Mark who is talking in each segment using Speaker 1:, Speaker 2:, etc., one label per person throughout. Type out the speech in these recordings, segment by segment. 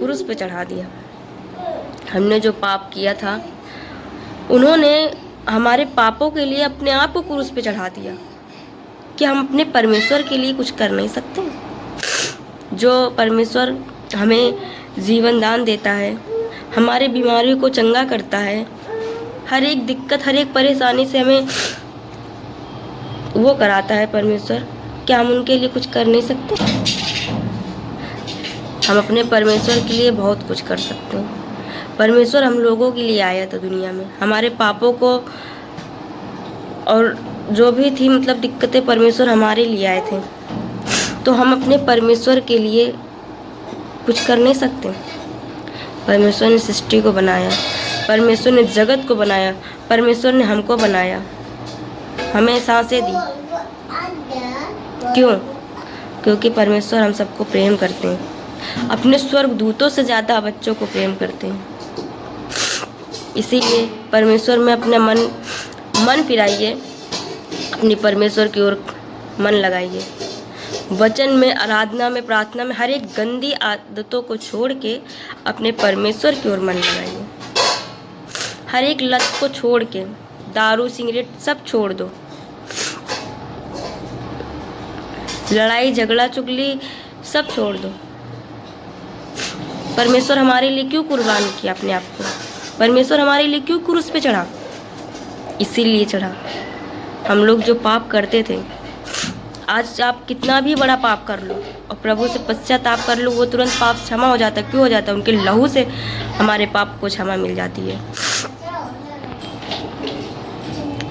Speaker 1: क्रूस पे चढ़ा दिया। हमने जो पाप किया था, उन्होंने हमारे पापों के लिए अपने आप को क्रूस पे चढ़ा दिया। क्या हम अपने परमेश्वर के लिए कुछ कर नहीं सकते? जो परमेश्वर हमें जीवन दान देता है, हमारे बीमारियों को चंगा करता है, हर एक दिक्कत, हर एक परेशानी से हमें वो कराता है परमेश्वर, क्या हम उनके लिए कुछ कर नहीं सकते? हम अपने परमेश्वर के लिए बहुत कुछ कर सकते हैं। परमेश्वर हम लोगों के लिए आया था दुनिया में, हमारे पापों को और जो भी थी मतलब दिक्कतें परमेश्वर हमारे लिए आए थे। तो हम अपने परमेश्वर के लिए कुछ कर नहीं सकते? परमेश्वर ने सृष्टि को बनाया, परमेश्वर ने जगत को बनाया, परमेश्वर ने हमको बनाया, हमें सांसें दी। क्यों? क्योंकि परमेश्वर हम सबको प्रेम करते हैं, अपने स्वर्ग दूतों से ज़्यादा बच्चों को प्रेम करते हैं। इसीलिए परमेश्वर में अपना मन फिराइए, अपनी परमेश्वर की ओर मन लगाइए। वचन में, आराधना में, प्रार्थना में हर एक गंदी आदतों को छोड़ के अपने परमेश्वर की ओर मन लगाइए। हर एक लत को छोड़ के, दारू सिगरेट सब छोड़ दो, लड़ाई झगड़ा चुगली सब छोड़ दो। परमेश्वर हमारे लिए क्यों कुर्बान किया अपने आप को? परमेश्वर हमारे लिए क्यों क्रूस पे चढ़ा? इसीलिए चढ़ा। हम लोग जो पाप करते थे, आज आप कितना भी बड़ा पाप कर लो और प्रभु से पश्चाताप कर लो, वो तुरंत पाप क्षमा हो जाता है। क्यों हो जाता है? उनके लहू से हमारे पाप को क्षमा मिल जाती है,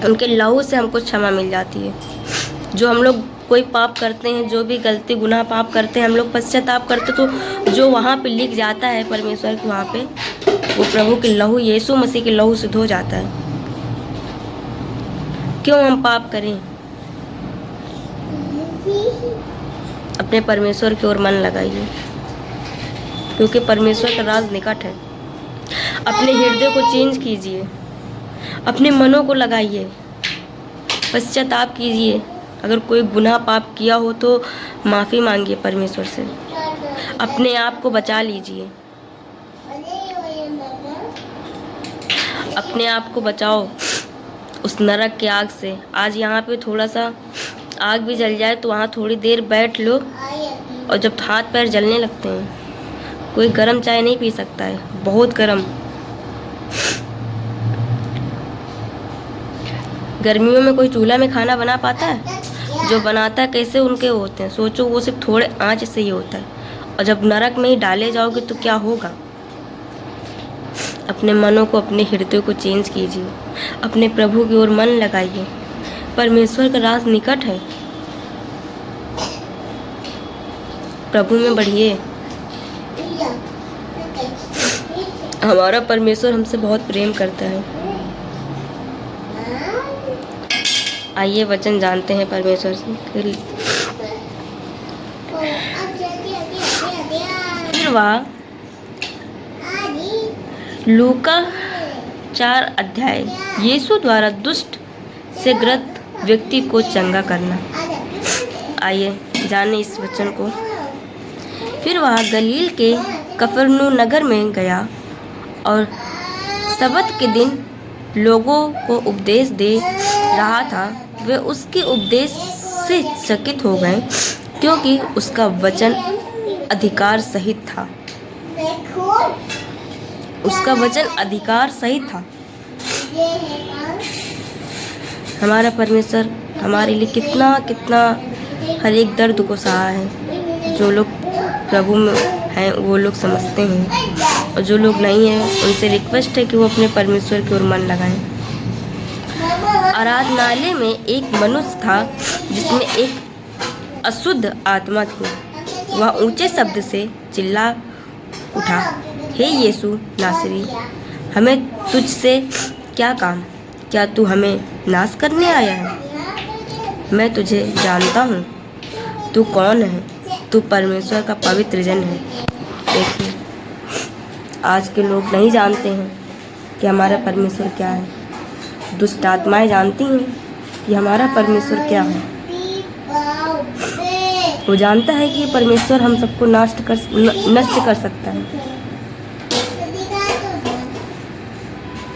Speaker 1: उनके लहू से हमको क्षमा मिल जाती है। जो हम लोग कोई पाप करते हैं, जो भी गलती गुनाह पाप करते हैं, हम लोग पश्चाताप करते तो जो वहाँ पे लिख जाता है परमेश्वर के, वहाँ पे वो प्रभु के लहू, यीशु मसीह के लहू से धो जाता है। क्यों हम पाप करें? अपने परमेश्वर की ओर मन लगाइए, क्योंकि परमेश्वर का राज निकट है। अपने हृदय को चेंज कीजिए, अपने मनों को लगाइए, पश्चाताप कीजिए। अगर कोई गुनाह पाप किया हो तो माफ़ी मांगिए परमेश्वर से, अपने आप को बचा लीजिए, अपने आप को बचाओ उस नरक के आग से। आज यहाँ पे थोड़ा सा आग भी जल जाए तो वहाँ थोड़ी देर बैठ लो, और जब हाथ पैर जलने लगते हैं, कोई गर्म चाय नहीं पी सकता है, बहुत गर्म। गर्मियों में कोई चूल्हा में खाना बना पाता है? जो बनाता है कैसे उनके होते हैं, सोचो। वो सिर्फ थोड़े आंच से ही होता है, और जब नरक में ही डाले जाओगे तो क्या होगा? अपने मनों को, अपने हृदय को चेंज कीजिए, अपने प्रभु की ओर मन लगाइए। परमेश्वर का राज निकट है, प्रभु में बढ़िए। हमारा परमेश्वर हमसे बहुत प्रेम करता है। आइए वचन जानते हैं परमेश्वर से। फिर वह लूका 4 अध्याय, यीशु द्वारा दुष्ट से ग्रस्त व्यक्ति को चंगा करना। आइए जाने इस वचन को। फिर वह गलील के कफरनहूम नगर में गया और सबत के दिन लोगों को उपदेश दे रहा था। वे उसके उपदेश से चकित हो गए, क्योंकि उसका वचन अधिकार सहित था। उसका वचन अधिकार सहित था। हमारा परमेश्वर हमारे लिए कितना कितना हर एक दर्द को सहा है। जो लोग प्रभु में हैं वो लोग समझते हैं, और जो लोग नहीं हैं उनसे रिक्वेस्ट है कि वो अपने परमेश्वर की ओर मन लगाएं। आराधनालय में एक मनुष्य था जिसमें एक अशुद्ध आत्मा थी। वह ऊंचे शब्द से चिल्ला उठा, हे यीशु नासरी, हमें तुझसे क्या काम? क्या तू हमें नाश करने आया है? मैं तुझे जानता हूँ, तू कौन है? तू परमेश्वर का पवित्र जन है। देखिए, आज के लोग नहीं जानते हैं कि हमारा परमेश्वर क्या है। दुष्ट आत्माएं जानती हैं कि हमारा परमेश्वर क्या है। वो जानता है कि परमेश्वर हम सबको नष्ट कर सकता है,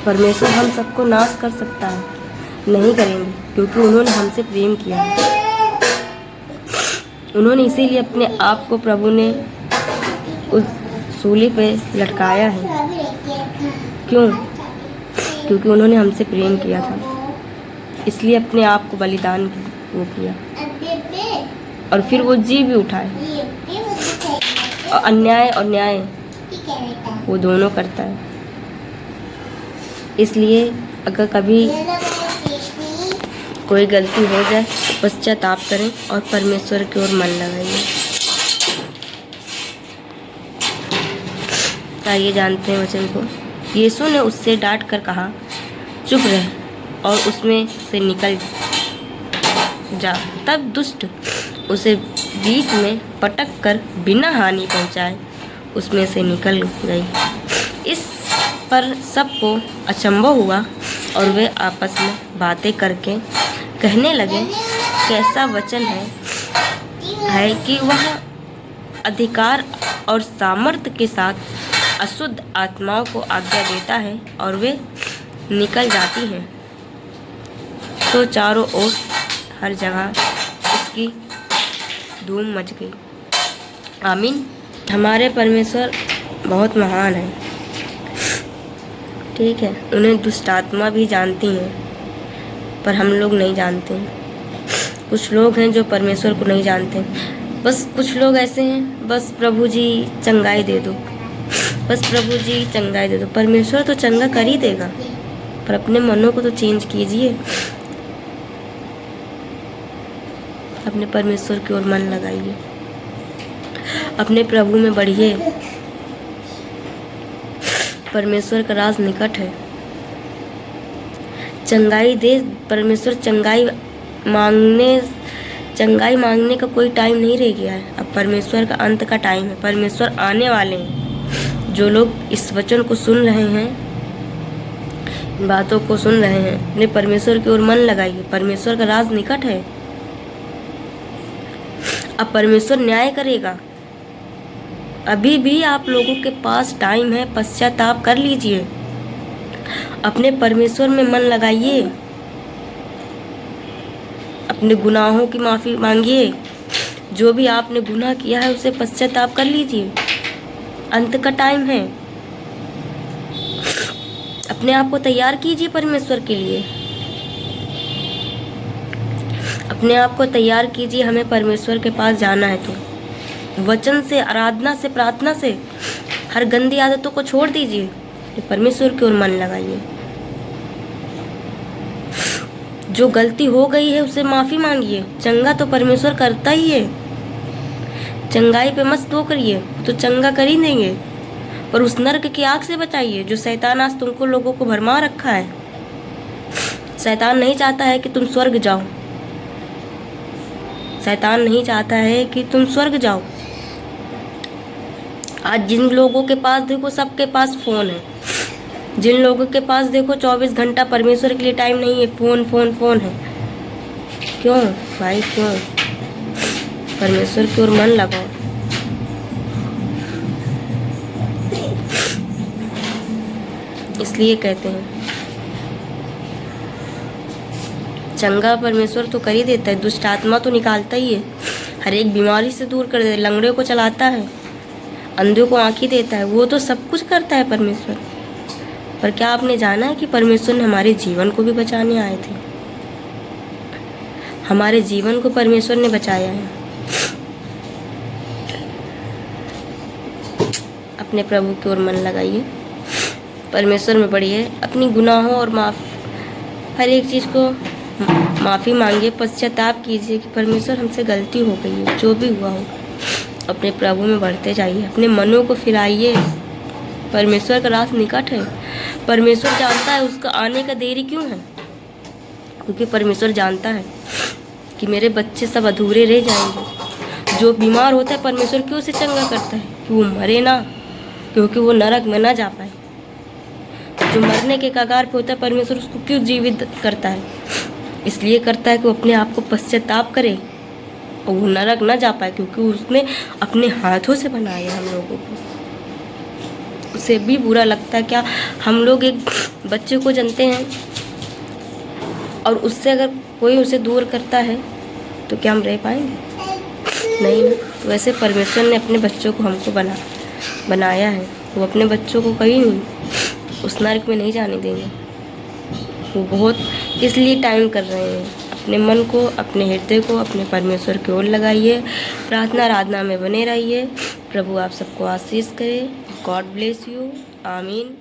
Speaker 1: परमेश्वर हम सबको नाश कर सकता है, नहीं करेंगे, क्योंकि उन्होंने हमसे प्रेम किया है। उन्होंने इसीलिए अपने आप को प्रभु ने उस सूली पे लटकाया है। क्यों? क्योंकि उन्होंने हमसे प्रेम किया था, इसलिए अपने आप को बलिदान वो किया, और फिर वो जी भी उठाए। और अन्याय और न्याय वो दोनों करता है। इसलिए अगर कभी कोई गलती हो जाए तो पश्चाताप करें और परमेश्वर की ओर मन लगाइए। आइए जानते हैं वचन को। यीशु ने उससे डांट कर कहा, चुप रह और उसमें से निकल जा। तब दुष्ट उसे बीच में पटक कर बिना हानि पहुंचाए उसमें से निकल गई। इस पर सबको अचंभा हुआ और वे आपस में बातें करके कहने लगे, कैसा वचन है कि वह अधिकार और सामर्थ्य के साथ अशुद्ध आत्माओं को आज्ञा देता है और वे निकल जाती हैं। तो चारों ओर हर जगह उसकी धूम मच गई। आमीन। हमारे परमेश्वर बहुत महान है, ठीक है। उन्हें दुष्ट आत्मा भी जानती हैं, पर हम लोग नहीं जानते हैं। कुछ लोग हैं जो परमेश्वर को नहीं जानते। बस कुछ लोग ऐसे हैं, बस प्रभु जी चंगाई दे दो, बस प्रभु जी चंगाई दे दो। परमेश्वर तो चंगा कर ही देगा, पर अपने मनों को तो चेंज कीजिए। अपने परमेश्वर की ओर मन लगाइए, अपने प्रभु में बढ़िए। परमेश्वर का राज निकट है। चंगाई दे परमेश्वर। चंगाई मांगने का कोई टाइम नहीं रह गया है। अब परमेश्वर का अंत का टाइम है। परमेश्वर आने वाले हैं। जो लोग इस वचन को सुन रहे हैं, बातों को सुन रहे हैं, अपने परमेश्वर की ओर मन लगाइए। परमेश्वर का राज निकट है। अब परमेश्वर न्याय करेगा। अभी भी आप लोगों के पास टाइम है, पश्चाताप कर लीजिए, अपने परमेश्वर में मन लगाइए, अपने गुनाहों की माफ़ी मांगिए। जो भी आपने गुनाह किया है उसे पश्चाताप कर लीजिए। अंत का टाइम है। अपने आप को तैयार कीजिए परमेश्वर के लिए। अपने आप को तैयार कीजिए। हमें परमेश्वर के पास जाना है तो वचन से, आराधना से, प्रार्थना से हर गंदी आदतों को छोड़ दीजिए। परमेश्वर की ओर मन लगाइए। जो गलती हो गई है उसे माफ़ी मांगिए। चंगा तो परमेश्वर करता ही है। चंगाई पे मत वो करिए, तो चंगा कर ही देंगे, पर उस नर्क की आग से बचाइए जो शैतान आज तुमको लोगों को भरमा रखा है। शैतान नहीं चाहता है कि तुम स्वर्ग जाओ। शैतान नहीं चाहता है कि तुम स्वर्ग जाओ। आज जिन लोगों के पास देखो, सबके पास फ़ोन है। जिन लोगों के पास देखो 24 घंटा परमेश्वर के लिए टाइम नहीं है, फ़ोन फ़ोन फ़ोन है। क्यों भाई, क्यों? परमेश्वर की ओर मन लगाओ। इसलिए कहते हैं चंगा परमेश्वर तो कर ही देता है, दुष्ट आत्मा तो निकालता ही है, हर एक बीमारी से दूर कर देता है, लंगड़े को चलाता है, अंधों को आँखें देता है। वो तो सब कुछ करता है परमेश्वर। पर क्या आपने जाना है कि परमेश्वर ने हमारे जीवन को भी बचाने आए थे? हमारे जीवन को परमेश्वर ने बचाया है। अपने प्रभु की ओर मन लगाइए, परमेश्वर में बढ़िए, अपनी गुनाहों और हर एक चीज़ को माफ़ी मांगिए, पश्चाताप कीजिए कि परमेश्वर हमसे गलती हो गई है, जो भी हुआ हो। अपने प्रभु में बढ़ते जाइए, अपने मनों को फिराइए। परमेश्वर का राज निकट है। परमेश्वर जानता है उसका आने का देरी क्यों है, क्योंकि परमेश्वर जानता है कि मेरे बच्चे सब अधूरे रह जाएंगे। जो बीमार होता है परमेश्वर क्यों उसे चंगा करता है? कि वो मरे ना, क्योंकि वो नरक में ना जा पाए। जो मरने के कगार पे होता है परमेश्वर उसको क्यों जीवित करता है? इसलिए करता है कि वो अपने आप को पश्चाताप करे और वो नरक ना जा पाए, क्योंकि उसने अपने हाथों से बनाया हम लोगों को। उसे भी बुरा लगता है। क्या हम लोग एक बच्चे को जानते हैं और उससे अगर कोई उसे दूर करता है तो क्या हम रह पाएंगे? नहीं ना। वैसे परमेश्वर ने अपने बच्चों को हमको बनाया है, वो अपने बच्चों को कभी नहीं उस नर्क में नहीं जाने देंगे। वो बहुत इसलिए टाइम कर रहे हैं। अपने मन को, अपने हृदय को अपने परमेश्वर की ओर लगाइए, प्रार्थना आराधना में बने रहिए। प्रभु आप सबको आशीष करे। God bless you. आमीन।